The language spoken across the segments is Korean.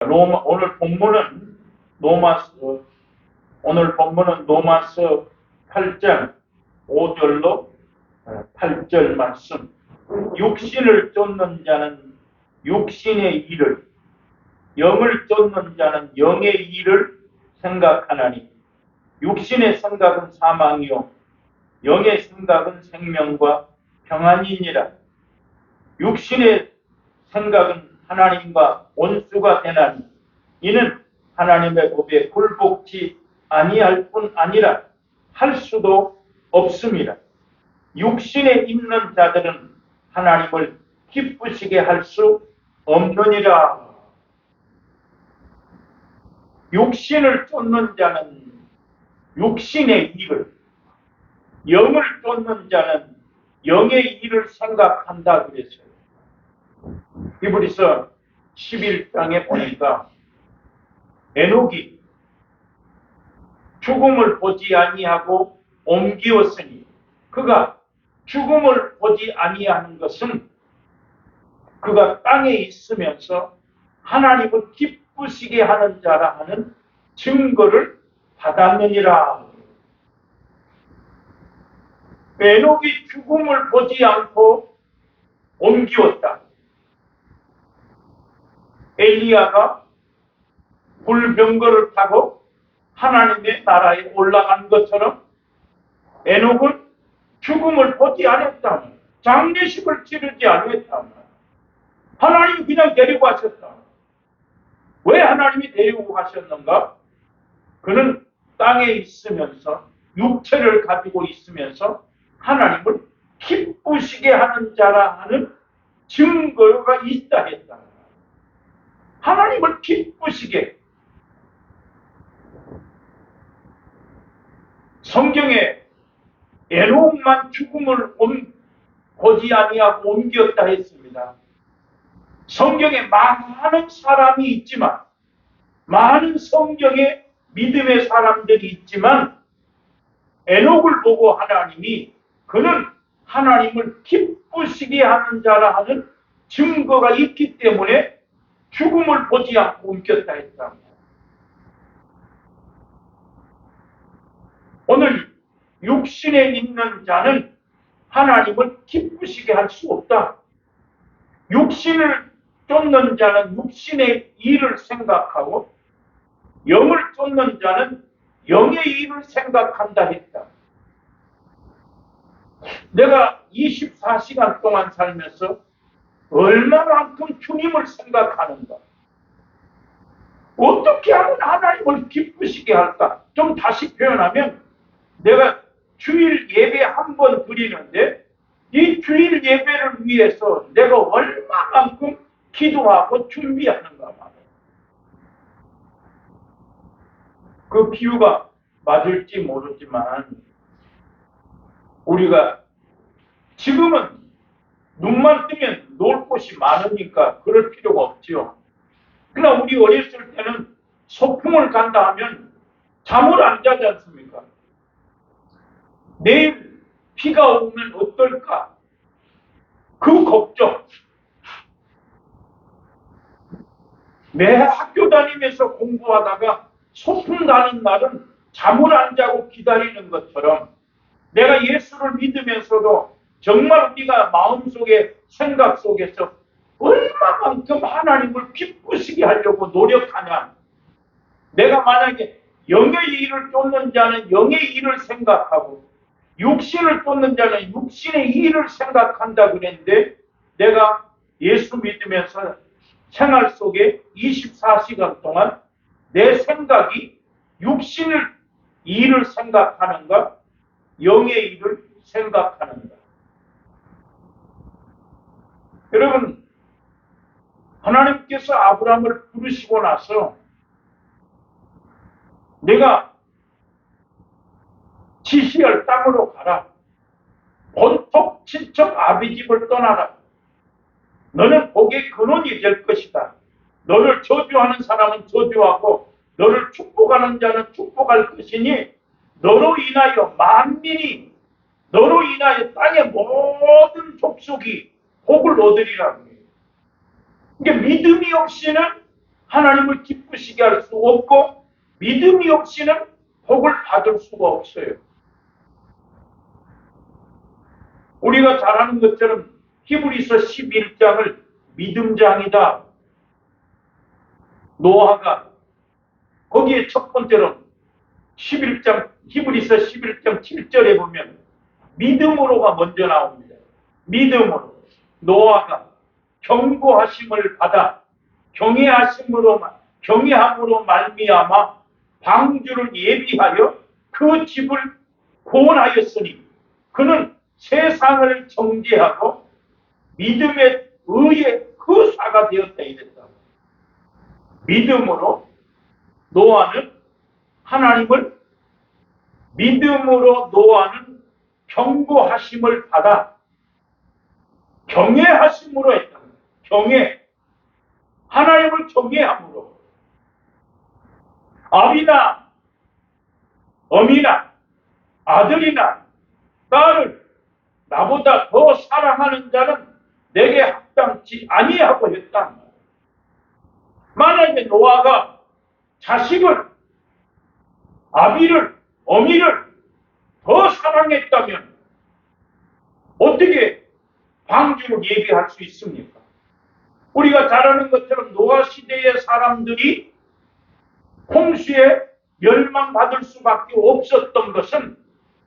오늘 본문은 로마서, 오늘 본문은 로마서 8장 5절로 8절 말씀. 육신을 쫓는 자는 육신의 일을, 영을 쫓는 자는 영의 일을 생각하나니 육신의 생각은 사망이요 영의 생각은 생명과 평안이니라. 육신의 생각은 하나님과 원수가 되나니 이는 하나님의 법에 굴복지 아니할 뿐 아니라 할 수도 없습니다. 육신에 있는 자들은 하나님을 기쁘시게 할 수 없느니라. 육신을 쫓는 자는 육신의 일을, 영을 쫓는 자는 영의 일을 생각한다 그랬어요. 히브리서 11장에 보니까 에녹이 죽음을 보지 아니하고 옮기었으니, 그가 죽음을 보지 아니하는 것은 그가 땅에 있으면서 하나님을 기쁘시게 하는 자라 하는 증거를 받았느니라. 에녹이 죽음을 보지 않고 옮기었다. 엘리야가 불병거를 타고 하나님의 나라에 올라간 것처럼 에녹은 죽음을 보지 않았다. 장례식을 치르지 않았다. 하나님이 그냥 데리고 가셨다. 왜 하나님이 데리고 가셨는가? 그는 땅에 있으면서, 육체를 가지고 있으면서 하나님을 기쁘시게 하는 자라 하는 증거가 있다 했다. 하나님을 기쁘시게. 성경에 에녹만 죽음을 보지 아니하고 옮겼다 했습니다. 성경에 많은 사람이 있지만, 많은 성경에 믿음의 사람들이 있지만, 에녹을 보고 하나님이 그는 하나님을 기쁘시게 하는 자라 하는 증거가 있기 때문에 죽음을 보지 않고 옮겼다 했다. 오늘 육신에 있는 자는 하나님을 기쁘시게 할 수 없다. 육신을 쫓는 자는 육신의 일을 생각하고 영을 쫓는 자는 영의 일을 생각한다 했다. 내가 24시간 동안 살면서 얼마만큼 주님을 생각하는가? 어떻게 하면 하나님을 기쁘시게 할까? 좀 다시 표현하면, 내가 주일 예배 한 번 드리는데 이 주일 예배를 위해서 내가 얼마만큼 기도하고 준비하는가 말이에요. 그 비유가 맞을지 모르지만, 우리가 지금은 눈만 뜨면 놀 곳이 많으니까 그럴 필요가 없지요. 그러나 우리 어렸을 때는 소풍을 간다 하면 잠을 안 자지 않습니까? 내일 비가 오면 어떨까? 그 걱정. 매 학교 다니면서 공부하다가 소풍 가는 날은 잠을 안 자고 기다리는 것처럼, 내가 예수를 믿으면서도 정말 우리가 마음속에, 생각 속에서 얼마만큼 하나님을 기쁘시게 하려고 노력하냐. 내가 만약에 영의 일을 쫓는 자는 영의 일을 생각하고 육신을 쫓는 자는 육신의 일을 생각한다 그랬는데, 내가 예수 믿으면서 생활 속에 24시간 동안 내 생각이 육신의 일을 생각하는가, 영의 일을 생각하는가? 여러분, 하나님께서 아브라함을 부르시고 나서 내가 지시할 땅으로 가라. 본토 친척 아비 집을 떠나라. 너는 복의 근원이 될 것이다. 너를 저주하는 사람은 저주하고 너를 축복하는 자는 축복할 것이니 너로 인하여 만민이, 너로 인하여 땅의 모든 족속이 복을 얻으리라. 이게 믿음이 없이는 하나님을 기쁘시게 할 수 없고 믿음이 없이는 복을 받을 수가 없어요. 우리가 잘 아는 것처럼 히브리서 11장을 믿음장이다. 노아가 거기에 첫 번째로 11장 히브리서 11장 7절에 보면 믿음으로가 먼저 나옵니다. 믿음으로 노아가 경고하심을 받아 경외함으로 말미암아 방주를 예비하여 그 집을 구원하였으니 그는 세상을 정죄하고 믿음의 의의 후사가 되었다 이랬다. 믿음으로 노아는 하나님을 믿음으로 노아는 경고하심을 받아 경외하심으로 했다. 경외. 하나님을 경외함으로. 아비나 어미나 아들이나 딸을 나보다 더 사랑하는 자는 내게 합당치 아니하고 했다. 만약에 노아가 자식을, 아비를, 어미를 더 사랑했다면 어떻게 방주를 예비할 수 있습니까? 우리가 잘 아는 것처럼 노아 시대의 사람들이 홍수에 멸망받을 수밖에 없었던 것은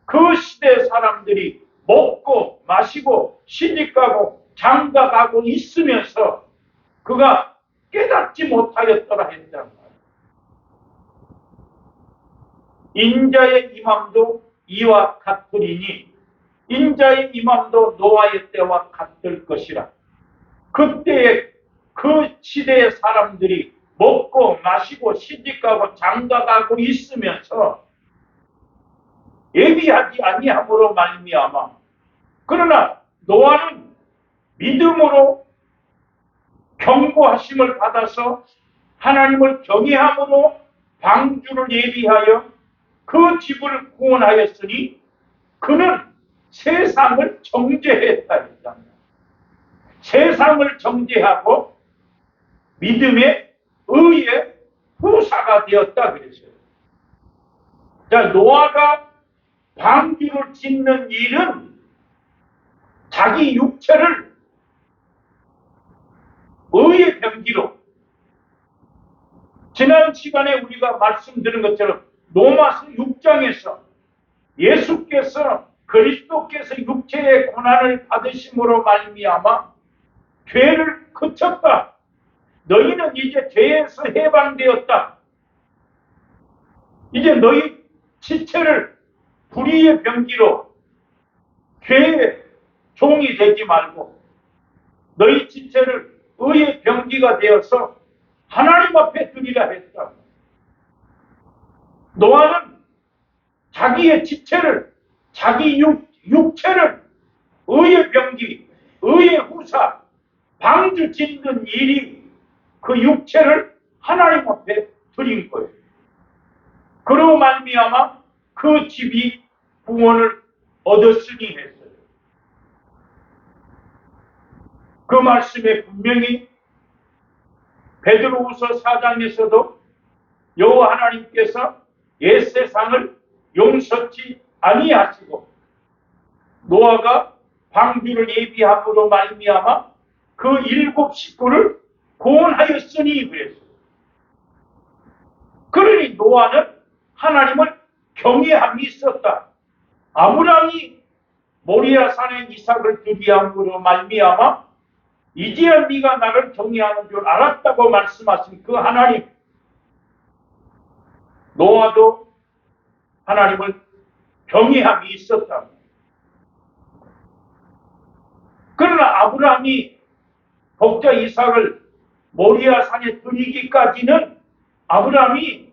그 시대 사람들이 먹고 마시고 시집가고 장가가고 있으면서 그가 깨닫지 못하였더라 했단 말이에요. 인자의 임함도 이와 같으리니 인자의 임함도 노아의 때와 같을 것이라. 그때의 그 시대의 사람들이 먹고 마시고 시집가고 장가가고 있으면서 예비하지 아니함으로 말미암아 그러나 노아는 믿음으로 경고하심을 받아서 하나님을 경외함으로 방주를 예비하여 그 집을 구원하였으니 그는 세상을 정죄했다 했다. 세상을 정죄하고 믿음의 의의 후사가 되었다 그랬어요. 자, 노아가 방주를 짓는 일은 자기 육체를 의의 병기로 지난 시간에 우리가 말씀드린 것처럼 로마서 6장에서 예수께서 그리스도께서 육체의 고난을 받으심으로 말미암아 죄를 그쳤다. 너희는 이제 죄에서 해방되었다. 이제 너희 지체를 불의의 병기로 죄의 종이 되지 말고 너희 지체를 의의 병기가 되어서 하나님 앞에 드리라 했다. 노아는 자기의 지체를 자기 육체를 의의 병기, 의의 후사, 방주 짓는 일이 그 육체를 하나님 앞에 드린 거예요. 그로 말미암아 그 집이 구원을 얻었으니 했어요. 그 말씀에 분명히 베드로후서 4장에서도 여호와 하나님께서 옛 세상을 용서치 아니하시고 노아가 방주를 예비함으로 말미암아 그 7 식구를 구원하였으니 그랬어요. 그러니 노아는 하나님을 경외함이 있었다. 아브라함이 모리아산에 이삭을 드리함으로 말미암아 이제야 네가 나를 경외하는 줄 알았다고 말씀하신 그 하나님, 노아도 하나님을 경외함이 있었다. 그러나 아브라함이 독자 이삭을 모리아산에 드리기까지는 아브라함이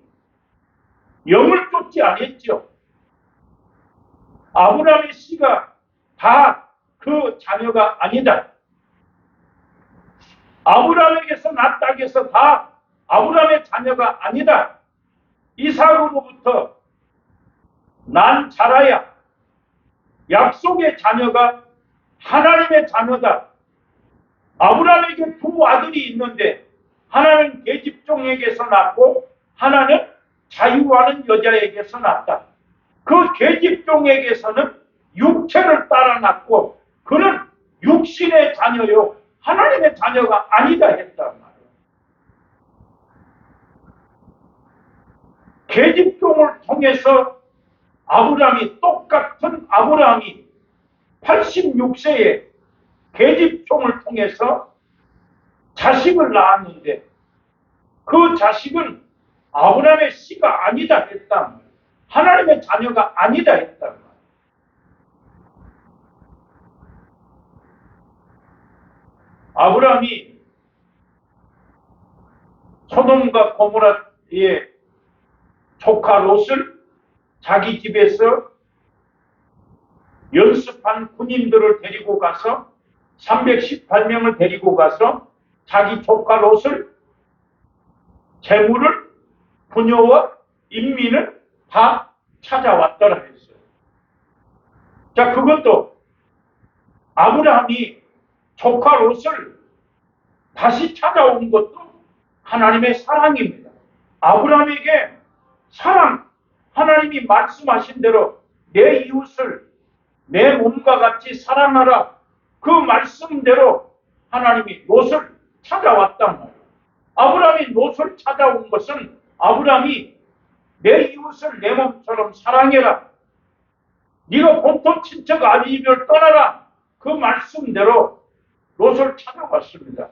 영을 쫓지 않았죠. 아브라함의 씨가 다 그 자녀가 아니다. 아브라함에게서 난 땅에서 다 아브라함의 자녀가 아니다. 이삭으로부터 난 자라야 약속의 자녀가 하나님의 자녀다. 아브라함에게 2 아들이 있는데 하나는 계집종에게서 낳고 하나는 자유하는 여자에게서 낳았다. 그 계집종에게서는 육체를 따라 낳고 그는 육신의 자녀요 하나님의 자녀가 아니다 했단 말이에요. 계집종을 통해서 똑같은 아브라함이 86세에 계집종을 통해서 자식을 낳았는데 그 자식은 아브라함의 씨가 아니다 했단 말이에요. 하나님의 자녀가 아니다 했단 말이에요. 아브라함이 소돔과 고모라의 조카 롯을 자기 집에서 연습한 군인들을 데리고 가서 318명을 데리고 가서 자기 조카 롯을 재물을 부녀와 인민을 다 찾아왔더라 했어요. 자, 그것도 아브라함이 조카 롯을 다시 찾아온 것도 하나님의 사랑입니다. 아브라함에게 하나님이 말씀하신 대로 내 이웃을 내 몸과 같이 사랑하라. 그 말씀대로 하나님이 롯을 찾아왔단 말이에요. 아브라함이 롯을 찾아온 것은 아브라함이 내 이웃을 내 몸처럼 사랑해라. 네가 본토 친척 아비집을 떠나라. 그 말씀대로 롯을 찾아왔습니다.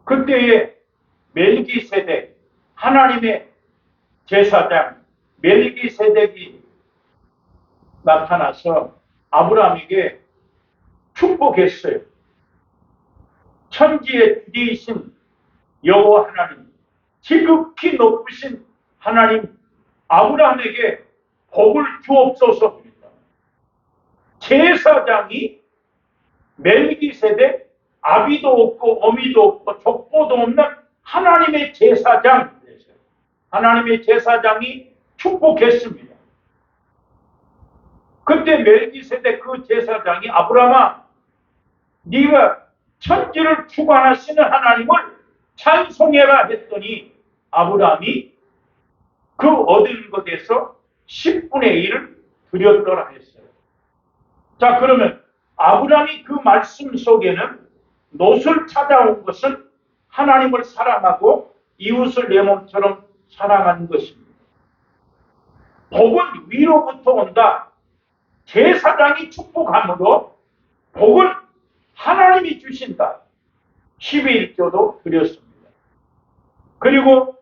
그때에 멜기세덱 하나님의 제사장 멜기세덱이 나타나서 아브라함에게 축복했어요. 천지의 주이신 여호와 하나님, 지극히 높으신 하나님 아브라함에게 복을 주옵소서. 제사장이 멜기세덱 아비도 없고 어미도 없고 족보도 없는 하나님의 제사장, 하나님의 제사장이 축복했습니다. 그때 멜기세덱 그 제사장이 아브라함아, 네가 천지를 주관하시는 하나님을 찬송해라 했더니 아브라함이 그 얻은 것에서 10분의 1을 드렸더라 했어요. 자, 그러면 아브라함이 그 말씀 속에는 롯을 찾아온 것은 하나님을 사랑하고 이웃을 내 몸처럼 사랑하는 것입니다. 복은 위로부터 온다. 제사장이 축복함으로 복은 하나님이 주신다. 12일조도 드렸습니다. 그리고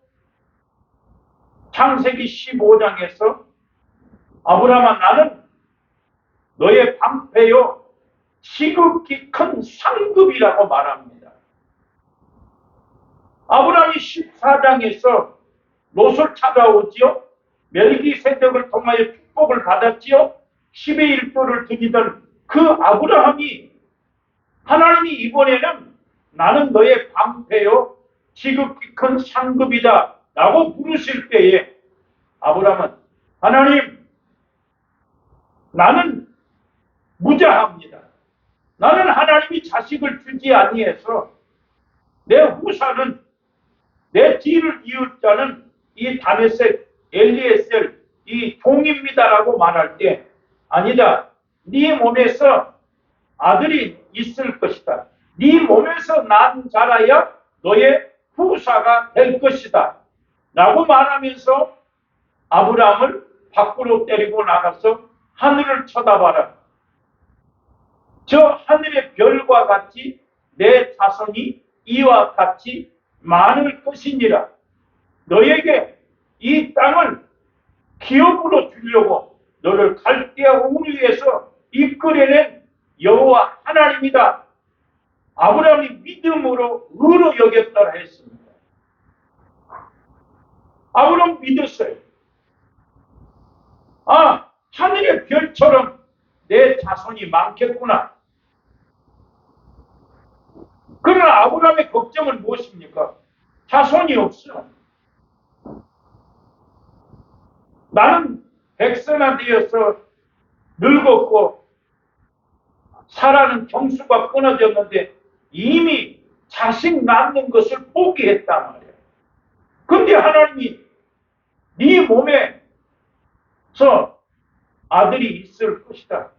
창세기 15장에서 아브라함아, 나는 너의 방패요 지극히 큰 상급이라고 말합니다. 아브라함이 14장에서 롯을 찾아오지요. 멜기세덱을 통하여 축복을 받았지요. 10의 1조를 드리던 그 아브라함이 하나님이 이번에는 나는 너의 방패요 지극히 큰 상급이다 라고 부르실 때에 아브라함은 하나님, 나는 무자합니다. 나는 하나님이 자식을 주지 아니해서 내 후사는 내 뒤를 이을 자는 이 다메섹 엘리에셀 이 종입니다라고 말할 때 아니다. 네 몸에서 아들이 있을 것이다. 네 몸에서 난 자라야 너의 후사가 될 것이다. 라고 말하면서 아브라함을 밖으로 데리고 나가서 하늘을 쳐다봐라. 저 하늘의 별과 같이 내 자손이 이와 같이 많을 것이니라. 너에게 이 땅을 기업으로 주려고 너를 갈대아 우르에서 이끌어낸 여호와 하나님이다. 아브라함이 믿음으로 의로 여겼더라 했습니다. 아브라함 믿었어요. 아, 하늘의 별처럼 내 자손이 많겠구나. 그러나 아브라함의 걱정은 무엇입니까? 자손이 없어. 나는 백세나 되어서 늙었고 사라는 경수가 끊어졌는데 이미 자식 낳는 것을 포기했단 말이야. 근데 하나님이 네 몸에서 아들이 있을 것이다.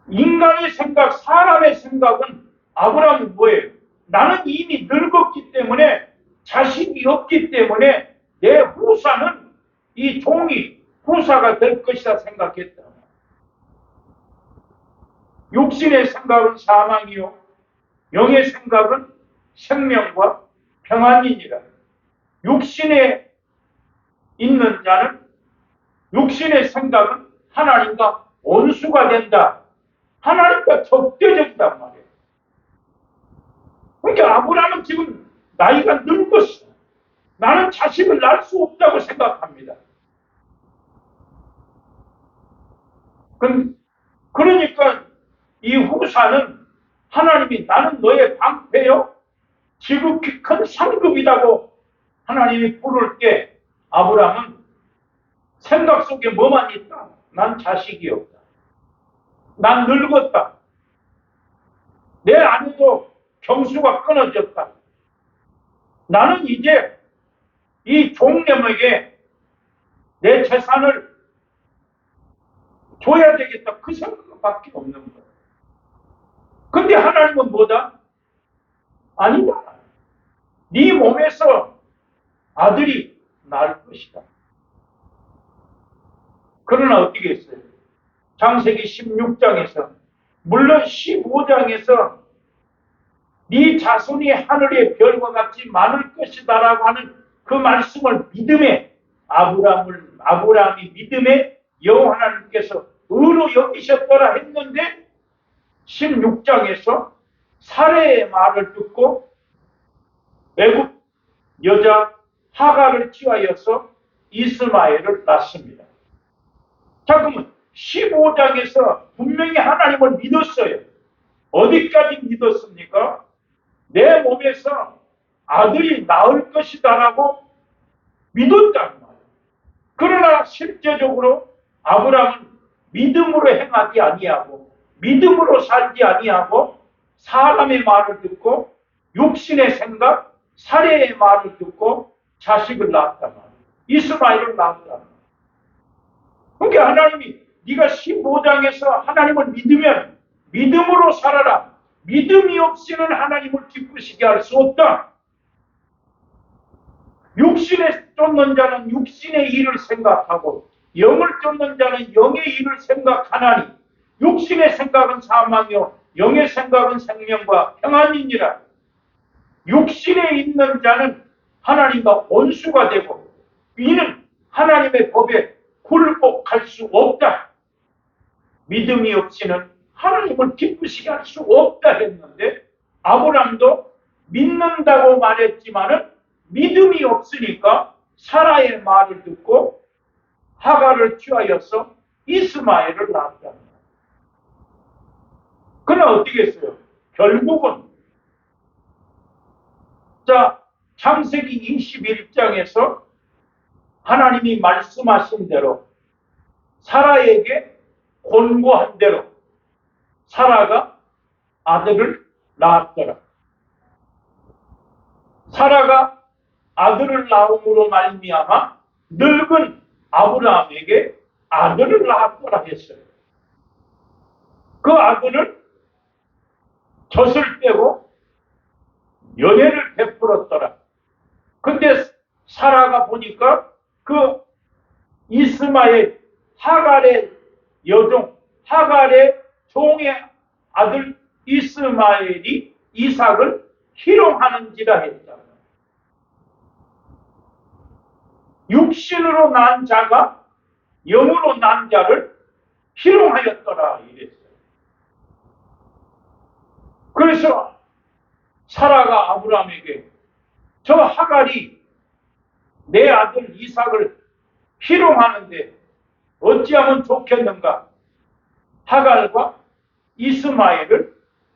인간의 생각, 사람의 생각은 아브라함은 뭐예요? 나는 이미 늙었기 때문에 자식이 없기 때문에 내 후사는 이 종이 후사가 될 것이다 생각했다. 육신의 생각은 사망이요 영의 생각은 생명과 평안이니라. 육신에 있는 자는 육신의 생각은 하나님과 원수가 된다. 하나님과 적대적이단 말이에요. 그러니까 아브라함은 지금 나이가 늙었어. 나는 자식을 낳을 수 없다고 생각합니다. 그러니까 이 후사는 하나님이 나는 너의 방패요 지극히 큰 상급이라고 하나님이 부를 때 아브라함은 생각 속에 뭐만 있다? 난 자식이 없다. 난 늙었다. 내 아내도 경수가 끊어졌다. 나는 이제 이 종님에게 내 재산을 줘야 되겠다. 그 생각밖에 없는 거야. 근데 하나님은 뭐다? 아니다. 네 몸에서 아들이 날 것이다. 그러나 어떻게 했어요? 창세기 16장에서 물론 15장에서 네 자손이 하늘의 별과 같이 많을 것이다라고 하는 그 말씀을 믿음에 아브라함이 믿음에 여호와 하나님께서 의로 여기셨더라 했는데 16장에서 사레의 말을 듣고 애굽 여자 하갈을 취하여서 이스마엘을 낳습니다. 자, 그러면 15장에서 분명히 하나님을 믿었어요. 어디까지 믿었습니까? 내 몸에서 아들이 나을 것이다라고 믿었단 말이에요. 그러나 실제적으로 아브라함은 믿음으로 행하지 아니하고 믿음으로 살지 아니하고 사람의 말을 듣고 육신의 생각, 사례의 말을 듣고 자식을 낳았단 말이에요. 이스마엘을 낳았단 말이에요. 그러니까 하나님이 네가 15장에서 하나님을 믿으면 믿음으로 살아라. 믿음이 없이는 하나님을 기쁘시게 할 수 없다. 육신에 쫓는 자는 육신의 일을 생각하고 영을 쫓는 자는 영의 일을 생각하나니 육신의 생각은 사망이요 영의 생각은 생명과 평안이니라. 육신에 있는 자는 하나님과 원수가 되고 이는 하나님의 법에 굴복할 수 없다. 믿음이 없이는 하나님을 기쁘시게 할 수 없다 했는데 아브라함도 믿는다고 말했지만은 믿음이 없으니까 사라의 말을 듣고 하갈을 취하여서 이스마엘을 낳았다. 그러나 어떻게 했어요? 결국은 자 창세기 21장에서 하나님이 말씀하신 대로 사라에게 권고한 대로 사라가 아들을 낳았더라. 사라가 아들을 낳음으로 말미암아 늙은 아브라함에게 아들을 낳았더라 했어요. 그 아들을 젖을 떼고 연애를 베풀었더라. 근데 사라가 보니까 그 이스마엘 하갈의 여종 하갈의 종의 아들 이스마엘이 이삭을 희롱하는지라 했다. 육신으로 난 자가 영으로 난 자를 희롱하였더라 이랬어요. 그래서 사라가 아브라함에게 저 하갈이 내 아들 이삭을 희롱하는데 어찌하면 좋겠는가? 하갈과 이스마엘을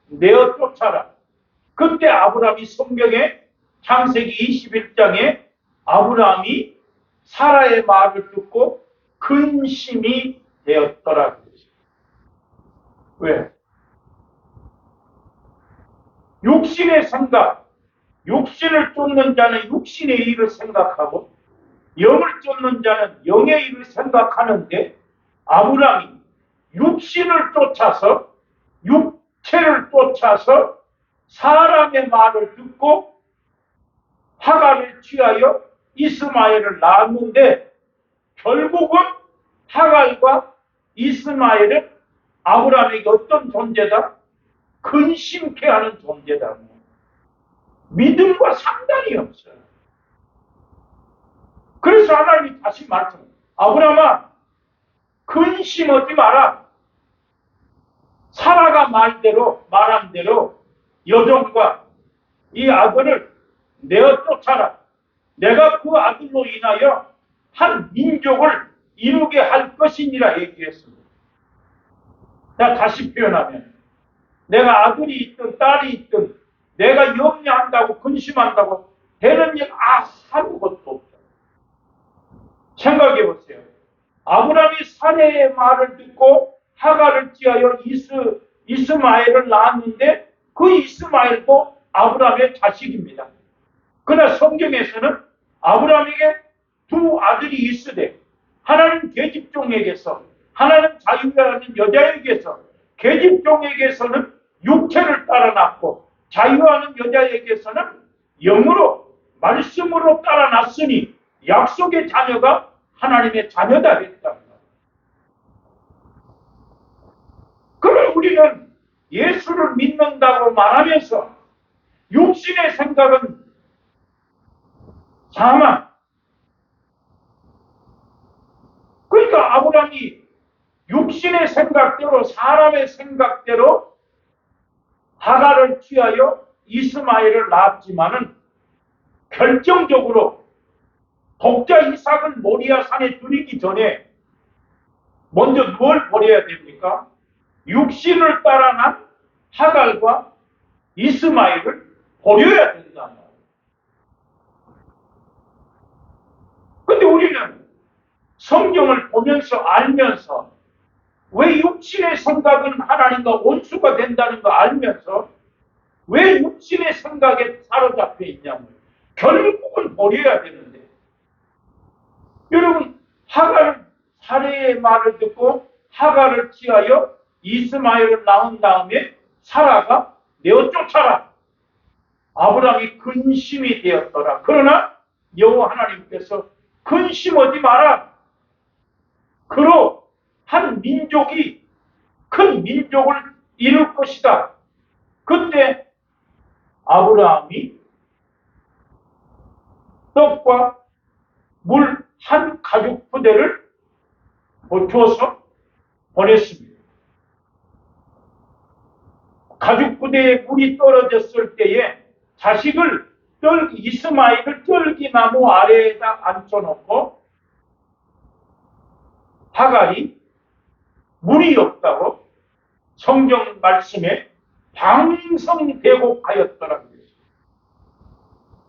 내어 쫓아라. 그때 아브라함이 성경에 창세기 21장에 아브라함이 사라의 말을 듣고 근심이 되었더라. 왜? 육신의 생각, 육신을 쫓는 자는 육신의 일을 생각하고 영을 쫓는 자는 영의 일을 생각하는데 아브라함이 육신을 쫓아서 육체를 쫓아서 사람의 말을 듣고 하갈을 취하여 이스마엘을 낳았는데 결국은 하갈과 이스마엘은 아브라함에게 어떤 존재다? 근심케 하는 존재다. 믿음과 상관이 없어요. 그래서 하나님이 다시 말씀합니다. 아브라함아, 근심하지 마라. 사라가 말한 대로 여종과 이 아들을 내어 쫓아라. 내가 그 아들로 인하여 한 민족을 이루게 할 것이니라 얘기했습니다. 자, 다시 표현하면 내가 아들이 있든 딸이 있든 내가 염려한다고 근심한다고 되는 일 아무것도 없다. 생각해 보세요. 아브라함이 사례의 말을 듣고 하갈을 취하여 이스마엘을 낳았는데 그 이스마엘도 아브라함의 자식입니다. 그러나 성경에서는 아브라함에게 두 아들이 있으되 하나는 계집종에게서 하나는 자유하는 여자에게서 계집종에게서는 육체를 따라 낳고 자유하는 여자에게서는 영으로 말씀으로 따라 낳았으니 약속의 자녀가 하나님의 자녀다 했다. 그럼 우리는 예수를 믿는다고 말하면서 육신의 생각은 사망. 그러니까 아브라함이 육신의 생각대로 사람의 생각대로 하갈을 취하여 이스마엘을 낳았지만은 결정적으로 독자 이삭을 모리아 산에 들이기 전에 먼저 뭘 버려야 됩니까? 육신을 따라 난 하갈과 이스마엘을 버려야 된다. 근데 우리는 성경을 보면서 알면서 왜 육신의 생각은 하나님과 원수가 된다는 거 알면서 왜 육신의 생각에 사로잡혀 있냐면 결국은 버려야 되는데 여러분 하갈 사례의 말을 듣고 하갈을 취하여 이스마엘을 낳은 다음에 사라가 내어 쫓아라. 아브라함이 근심이 되었더라. 그러나 여호와 하나님께서 근심하지 마라. 그로 한 민족이 큰 민족을 이룰 것이다. 그때 아브라함이 떡과 물 한 가죽 부대를 주어서 보냈습니다. 가죽 부대에 물이 떨어졌을 때에 자식을 이스마엘을 떨기나무 아래에다 앉혀놓고 하갈이 물이 없다고 성경 말씀에 방성대곡하였더라고요.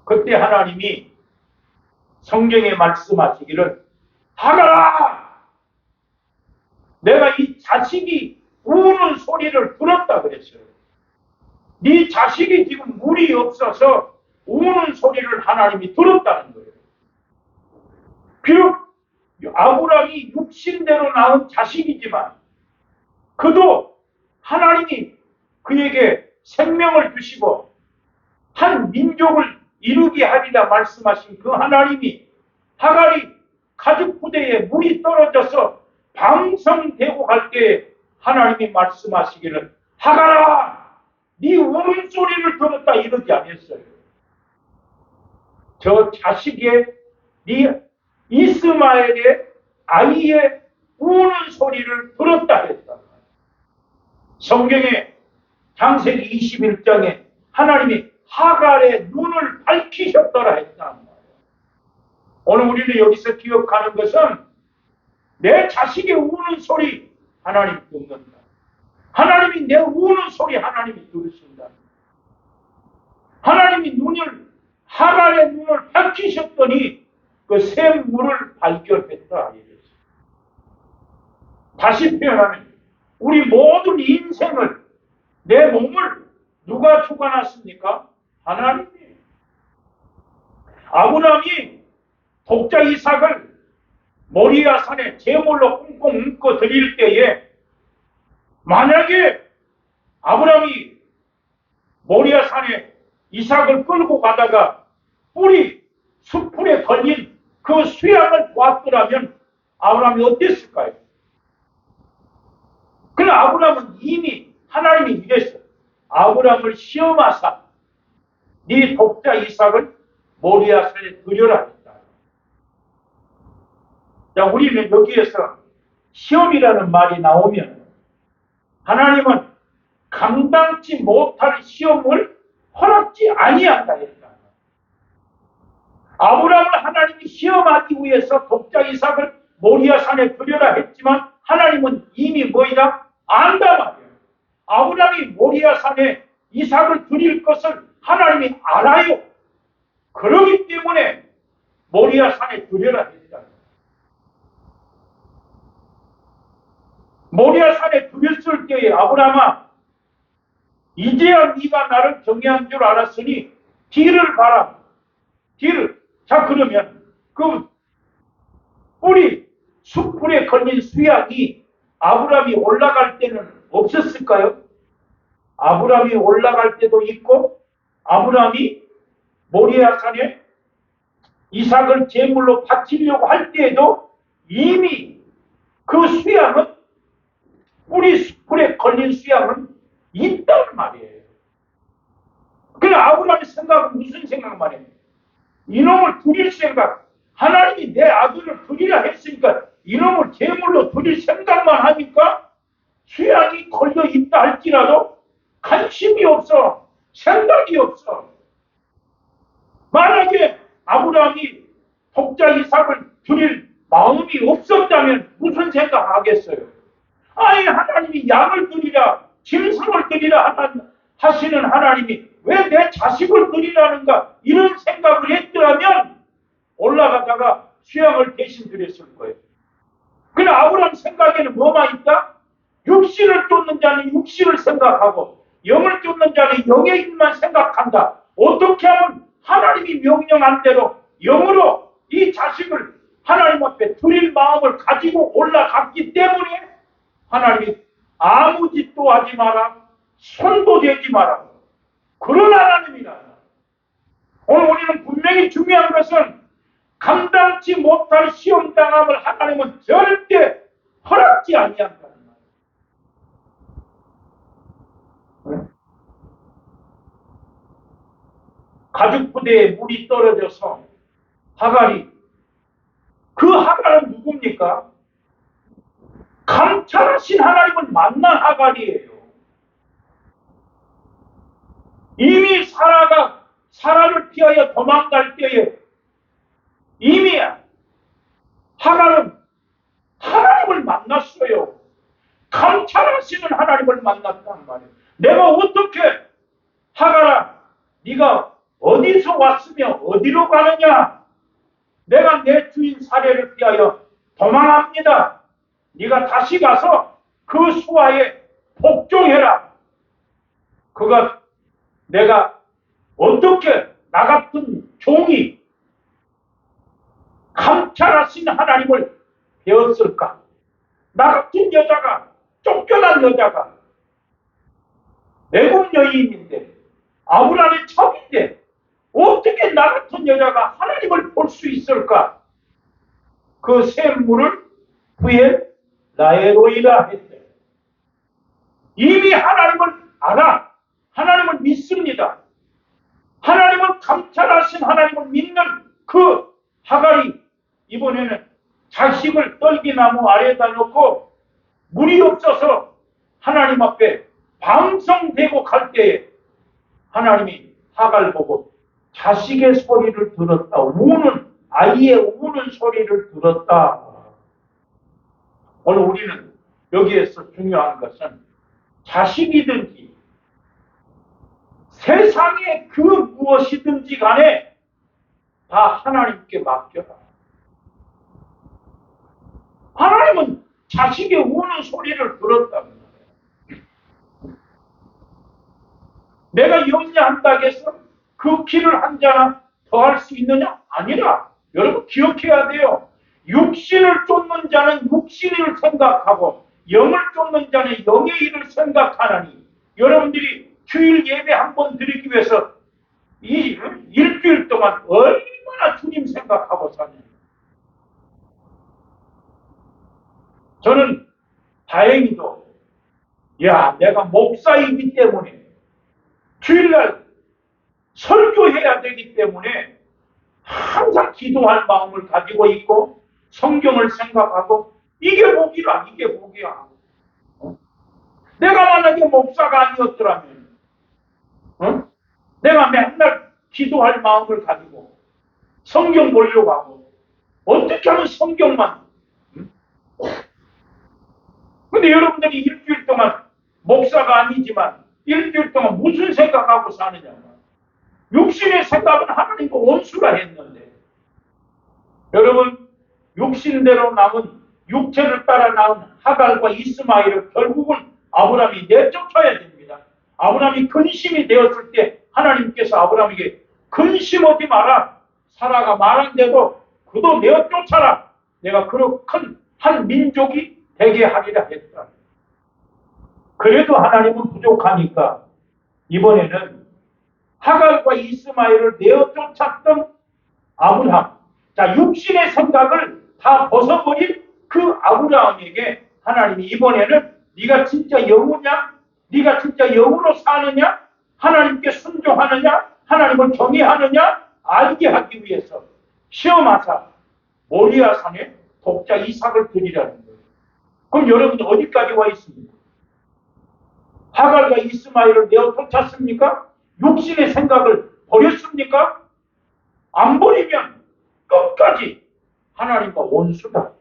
그때 하나님이 성경에 말씀하시기를 하갈아, 내가 이 자식이 우는 소리를 들었다 그랬어요. 네 자식이 지금 물이 없어서 우는 소리를 하나님이 들었다는 거예요. 비록 아브라함이 육신대로 낳은 자식이지만 그도 하나님이 그에게 생명을 주시고 한 민족을 이루게 하리라 말씀하신 그 하나님이 하갈이 가죽 부대에 물이 떨어져서 방성되고 갈 때에 하나님이 말씀하시기를 하갈아, 네 우는 소리를 들었다 이러지 않았어요. 저 자식의 네 이스마엘의 아이의 우는 소리를 들었다 했다. 성경에 창세기 21장에 하나님이 하갈의 눈을 밝히셨더라 했다. 오늘 우리는 여기서 기억하는 것은 내 자식의 우는 소리 하나님 듣는다. 하나님이 내 우는 소리 하나님이 들으신다. 하나님이 하갈의 눈을 밝히셨더니 그 샘물을 발견했다. 다시 표현하면 우리 모든 인생을 내 몸을 누가 주관했습니까? 하나님이. 아브라함이 독자 이삭을 모리아 산에 제물로 꽁꽁 묶어 드릴 때에 만약에 아브라함이 모리아 산에 이삭을 끌고 가다가 뿔이 숯불에 걸린 그 수양을 보았더라면 아브라함이 어땠을까요? 그러나 아브라함은 이미 하나님이 이랬어요. 아브라함을 시험하사 네 독자 이삭을 모리아 산에 드려라 했다. 자, 우리는 여기에서 시험이라는 말이 나오면 하나님은 감당치 못할 시험을 허락지 아니한다 했다. 아브라함을 하나님이 시험하기 위해서 독자 이삭을 모리아 산에 드려라 했지만 하나님은 이미 뭐이다? 안다 말이에요. 아브라함이 모리아 산에 이삭을 드릴 것을 하나님이 알아요. 그러기 때문에 모리아 산에 드려라 했다. 모리아 산에 드렸을 때에 아브라함아, 이제야 네가 나를 경외한 줄 알았으니 뒤를 봐라. 뒤를. 자, 그러면 그 뿔이 숯불에 걸린 수약이 아브라함이 올라갈 때는 없었을까요? 아브라함이 올라갈 때도 있고 아브라함이 모리아 산에 이삭을 제물로 바치려고 할 때에도 이미 그 수양은 뿔이 숯불에 걸린 수양은 있단 말이에요. 그래 아브라함의 생각은 무슨 생각만 해요? 이놈을 드릴 생각. 하나님이 내 아들을 드리라 했으니까 이놈을 제물로 드릴 생각만 하니까 수양이 걸려 있다 할지라도 관심이 없어. 생각이 없어. 만약에 아브라함이 독자 이삭을 드릴 마음이 없었다면 무슨 생각하겠어요? 아니 하나님이 양을 드리라 짐승을 드리라 하시는 하나님이 왜 내 자식을 드리라는가 이런 생각을 했더라면 올라가다가 수양을 대신 드렸을 거예요. 그러나 아브라함 생각에는 뭐만 있다? 육신을 쫓는 자는 육신을 생각하고 영을 쫓는 자는 영의 일만 생각한다. 어떻게 하면 하나님이 명령한 대로 영으로 이 자식을 하나님 앞에 드릴 마음을 가지고 올라갔기 때문에 하나님이 아무 짓도 하지 마라. 손도 대지 마라. 그런 하나님이라. 오늘 우리는 분명히 중요한 것은 감당치 못할 시험당함을 하나님은 절대 허락지 아니한다는 말이에요. 가죽 부대에 물이 떨어져서 하갈이, 그 하갈은 누굽니까? 감찰하신 하나님을 만난 하갈이에요. 이미 사라가 사라를 피하여 도망갈 때에 이미 하갈은 하나님을 만났어요. 감찰하시는 하나님을 만났단 말이에요. 내가 어떻게 하갈아 네가 어디서 왔으며 어디로 가느냐? 내가 내 주인 사례를 피하여 도망합니다. 네가 다시 가서 그 수하에 복종해라. 그가 내가 어떻게 나 같은 종이 감찰하신 하나님을 배웠을까? 나 같은 여자가, 쫓겨난 여자가, 애굽 여인인데 아브라함의 첩인데 어떻게 나 같은 여자가 하나님을 볼 수 있을까? 그 샘물을 부에 라에로이라 했대. 이미 하나님을 알아. 하나님을 믿습니다. 하나님을 감찰하신 하나님을 믿는 그 하갈이 이번에는 자식을 떨기나무 아래에다 놓고 물이 없어서 하나님 앞에 방성되고 갈 때에 하나님이 하갈 보고 자식의 소리를 들었다. 우는 아이의 우는 소리를 들었다. 오늘 우리는 여기에서 중요한 것은 자식이든지 세상의 그 무엇이든지 간에 다 하나님께 맡겨라. 하나님은 자식의 우는 소리를 들었다는 거예요. 내가 염려한다고 해서 그 길을 한 자나 더 할 수 있느냐? 아니라. 여러분 기억해야 돼요. 육신을 쫓는 자는 육신을 생각하고 영을 쫓는 자는 영의 일을 생각하나니, 여러분들이 주일 예배 한번 드리기 위해서 이 일주일 동안 얼마나 주님 생각하고 사냐. 저는 다행히도 내가 목사이기 때문에 주일날 설교해야 되기 때문에 항상 기도할 마음을 가지고 있고 성경을 생각하고, 이게 복이라. 이게 복이야. 내가 만약에 목사가 아니었더라면 내가 맨날 기도할 마음을 가지고 성경 보려고 하고 어떻게 하면 성경만. 근데 여러분들이 일주일 동안 목사가 아니지만 일주일 동안 무슨 생각하고 사느냐. 육신의 생각은 하나님과 원수라 했는데, 여러분 육신대로 남은 육체를 따라 낳은 하갈과 이스마엘을 결국은 아브라함이 내쫓아야 됩니다. 아브라함이 근심이 되었을 때 하나님께서 아브라함에게 근심하지 마라. 사라가 말한대도 그도 내쫓아라. 내가 그렇게 큰 한 민족이 되게 하리라 했다. 그래도 하나님은 부족하니까 이번에는 하갈과 이스마엘을 내쫓았던 아브라함, 자, 육신의 생각을 다 벗어버린 그 아브라함에게 하나님이 이번에는 네가 진짜 영우냐? 네가 진짜 영으로 사느냐? 하나님께 순종하느냐? 하나님을 경외하느냐? 알게 하기 위해서 시험하사 모리아 산에 독자 이삭을 드리라는 거예요. 그럼 여러분 어디까지 와 있습니까? 하갈과 이스마엘을 내쫓았습니까? 육신의 생각을 버렸습니까? 안 버리면 끝까지 하나님과 원수다.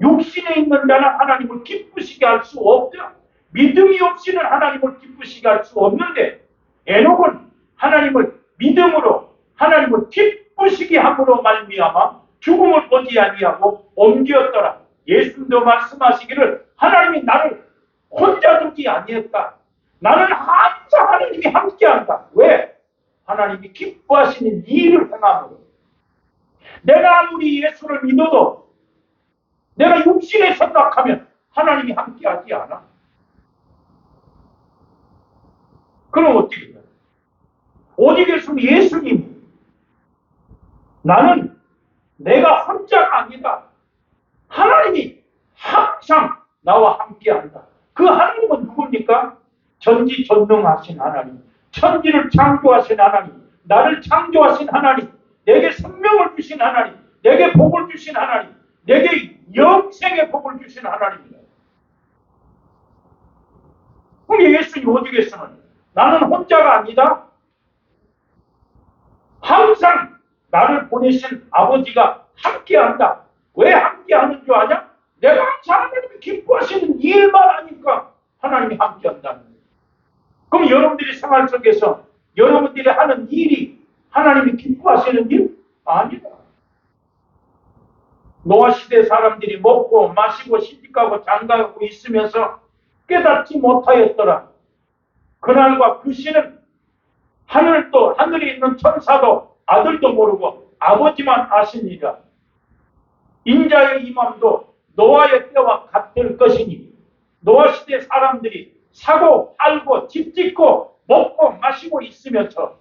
육신에 있는 자는 하나님을 기쁘시게 할 수 없다. 믿음이 없이는 하나님을 기쁘시게 할 수 없는데, 에녹은 하나님을 믿음으로 하나님을 기쁘시게 함으로 말미암아 죽음을 보지 아니하고 옮겼더라. 예수님도 말씀하시기를 하나님이 나를 혼자 두지 아니했다. 나는 항상 하나님이 함께한다. 왜? 하나님이 기뻐하시는 일을 행함으로. 내가 아무리 예수를 믿어도 내가 육신에 생각하면 하나님이 함께하지 않아. 그럼 어떻게 해요? 오직 예수님이 나는 내가 혼자가 아니다. 하나님이 항상 나와 함께한다. 그 하나님은 누굽니까? 전지전능하신 하나님, 천지를 창조하신 하나님, 나를 창조하신 하나님, 내게 생명을 주신 하나님, 내게 복을 주신 하나님, 내게 영생의 복을 주신 하나님입니다. 그럼 예수님 오직에서는 나는 혼자가 아니다. 항상 나를 보내신 아버지가 함께한다. 왜 함께하는 줄 아냐? 내가 하나님이 기뻐하시는 일만 하니까 하나님이 함께한다는 거예요. 그럼 여러분들이 생활 속에서 여러분들이 하는 일이 하나님이 기뻐하시는 일? 아니다. 노아 시대 사람들이 먹고 마시고 시집가고 장가가고 있으면서 깨닫지 못하였더라. 그날과 그 시는 하늘도, 하늘에 있는 천사도 아들도 모르고 아버지만 아시니라. 인자의 임함도 노아의 때와 같을 것이니, 노아 시대 사람들이 사고 팔고 집 짓고 먹고 마시고 있으면서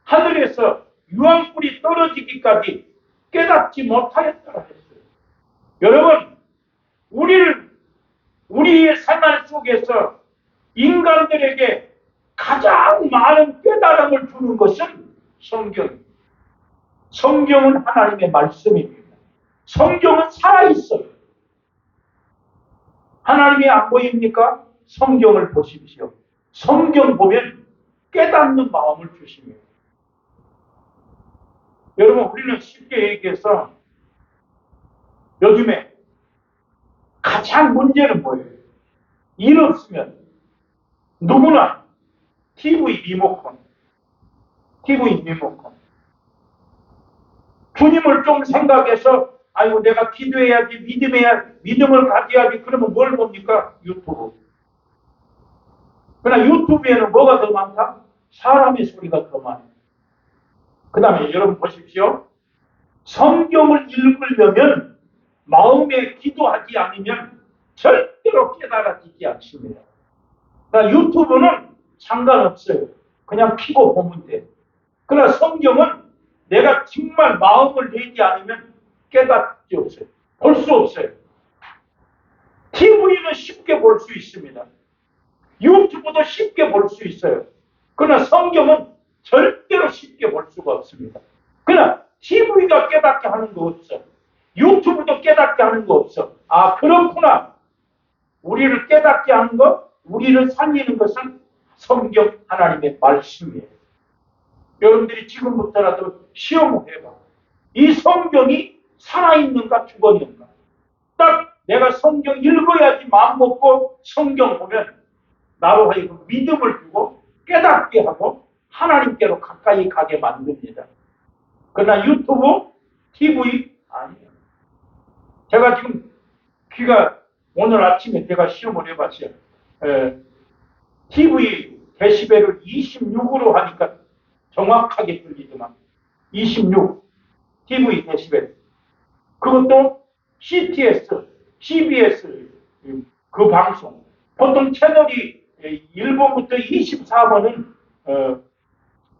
하늘에서 유황불이 떨어지기까지 깨닫지 못하였더라 했어요. 여러분, 우리의 생활 속에서 인간들에게 가장 많은 깨달음을 주는 것은 성경입니다. 성경은 하나님의 말씀입니다. 성경은 살아있어요. 하나님이 안 보입니까? 성경을 보십시오. 성경 보면 깨닫는 마음을 주십니다. 여러분, 우리는 쉽게 얘기해서 요즘에 가장 문제는 뭐예요? 일 없으면 누구나 TV 리모컨. 주님을 좀 생각해서 아이고 내가 기도해야지, 믿음을 가져야지. 그러면 뭘 봅니까? 유튜브. 그러나 유튜브에는 뭐가 더 많다? 사람의 소리가 더 많아요. 그 다음에 여러분 보십시오. 성경을 읽으려면 마음에 기도하지 않으면 절대로 깨달아지지 않습니다. 그러니까 유튜브는 상관없어요. 그냥 키고 보면 돼. 그러나 성경은 내가 정말 마음을 내지 않으면 깨닫지 없어요. 볼 수 없어요. TV는 쉽게 볼 수 있습니다. 유튜브도 쉽게 볼 수 있어요. 그러나 성경은 절대로 쉽게 볼 수가 없습니다. 그러나 TV가 깨닫게 하는 거 없어. 유튜브도 깨닫게 하는 거 없어. 아, 그렇구나. 우리를 깨닫게 하는 것, 우리를 살리는 것은 성경 하나님의 말씀이에요. 여러분들이 지금부터라도 시험을 해봐. 이 성경이 살아있는가 죽었는가. 딱 내가 성경 읽어야지 마음 먹고 성경 보면 나로 하여금 믿음을 주고 깨닫게 하고 하나님께로 가까이 가게 만듭니다. 그러나 유튜브, TV 아니에요. 제가 지금 오늘 아침에 제가 시험을 해봤어요. TV 데시벨을 26으로 하니까 정확하게 들리지만 26 TV 데시벨. 그것도 CTS, CBS 그 방송. 보통 채널이 1번부터 24번은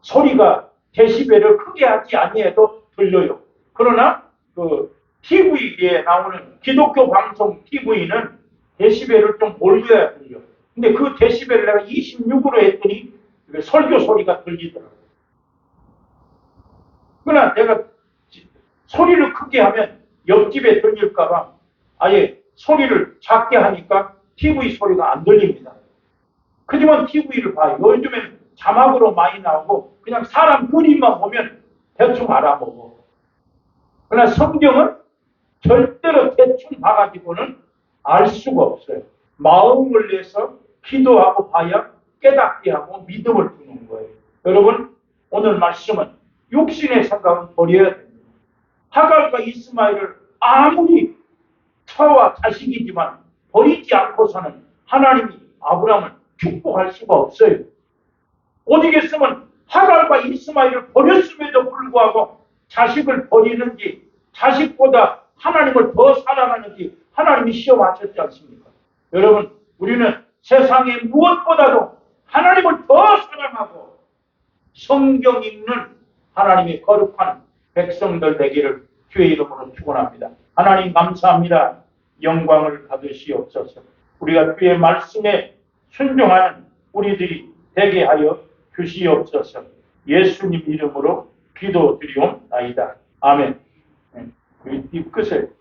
소리가 데시벨을 크게 하지 아니해도 들려요. 그러나 그 TV에 나오는 기독교 방송 TV는 데시벨을 좀 올려야 들려. 근데 그 데시벨을 내가 26으로 했더니 설교 소리가 들리더라고요. 그러나 내가 소리를 크게 하면 옆집에 들릴까봐 아예 소리를 작게 하니까 TV 소리가 안 들립니다. 하지만 TV를 봐요. 요즘엔 자막으로 많이 나오고 그냥 사람 그림만 보면 대충 알아보고. 그러나 성경은 절대로 대충 봐가지고는 알 수가 없어요. 마음을 내서 기도하고 봐야 깨닫게 하고 믿음을 주는 거예요. 여러분, 오늘 말씀은 육신의 생각은 버려야 됩니다. 하갈과 이스마엘을 아무리 처와 자식이지만 버리지 않고서는 하나님이 아브라함을 축복할 수가 없어요. 어디겠으면 하갈과 이스마엘을 버렸음에도 불구하고 자식을 버리는지 자식보다 하나님을 더 사랑하는지 하나님이 시험하셨지 않습니까? 여러분, 우리는 세상에 무엇보다도 하나님을 더 사랑하고 성경 읽는 하나님의 거룩한 백성들 되기를 주의 이름으로 축원합니다. 하나님 감사합니다. 영광을 받으시옵소서. 우리가 주의 말씀에 순종하는 우리들이 되게 하여 주시옵소서. 예수님 이름으로 기도드리옵나이다. 아멘. 이 끝을